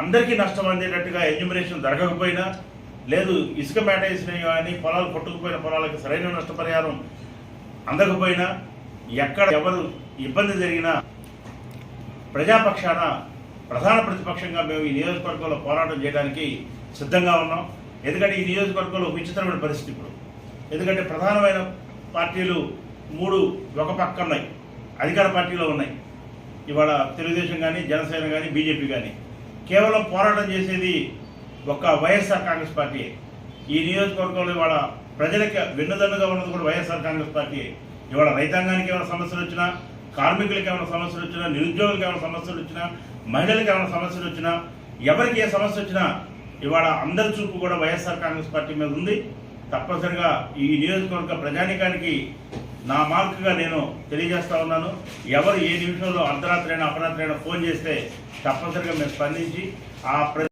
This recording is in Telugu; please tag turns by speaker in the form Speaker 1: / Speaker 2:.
Speaker 1: అందరికీ నష్టం అందేటట్టుగా ఎన్యూమరేషన్ జరగకపోయినా, లేదు ఇసుక మేట వేసినవి కానీ పొలాలు కొట్టుకుపోయిన పొలాలకు సరైన నష్టపరిహారం అందకపోయినా, ఎక్కడ ఎవరు ఇబ్బంది జరిగినా ప్రజాపక్షాన ప్రధాన ప్రతిపక్షంగా మేము ఈ నియోజకవర్గంలో పోరాటం చేయడానికి సిద్ధంగా ఉన్నాం. ఎందుకంటే ఈ నియోజకవర్గంలో విచిత్రమైన పరిస్థితి ఇప్పుడు. ఎందుకంటే ప్రధానమైన పార్టీలు 3 ఒక పక్క ఉన్నాయి, అధికార పార్టీలో ఉన్నాయి. ఇవాళ తెలుగుదేశం కానీ, జనసేన కానీ, బీజేపీ కానీ. కేవలం పోరాటం చేసేది ఒక వైఎస్ఆర్ కాంగ్రెస్ పార్టీ. ఈ నియోజకవర్గంలో ఇవాళ ప్రజలకి వెన్నుదన్నుగా ఉన్నది కూడా వైఎస్ఆర్ కాంగ్రెస్ పార్టీ. ఇవాళ రైతాంగానికి ఏమైనా సమస్యలు వచ్చినా, కార్మికులకు ఏమైనా సమస్యలు వచ్చినా, నిరుద్యోగులకు ఏమైనా సమస్యలు వచ్చినా, మహిళలకు ఏమైనా సమస్యలు వచ్చినా, ఎవరికి ఏ సమస్య వచ్చినా ఇవాళ అందరి చూపు కూడా వైఎస్ఆర్ కాంగ్రెస్ పార్టీ మీద ఉంది. తప్పనిసరిగా ఈ నియోజకవర్గ ప్రజానీకానికి నా మార్కుగా నేను తెలియజేస్తా ఉన్నాను. ఎవరు ఏ నిమిషంలో అర్ధరాత్రి అయినా అపరాత్రి అయినా ఫోన్ చేస్తే తప్పనిసరిగా మేము స్పందించి ఆ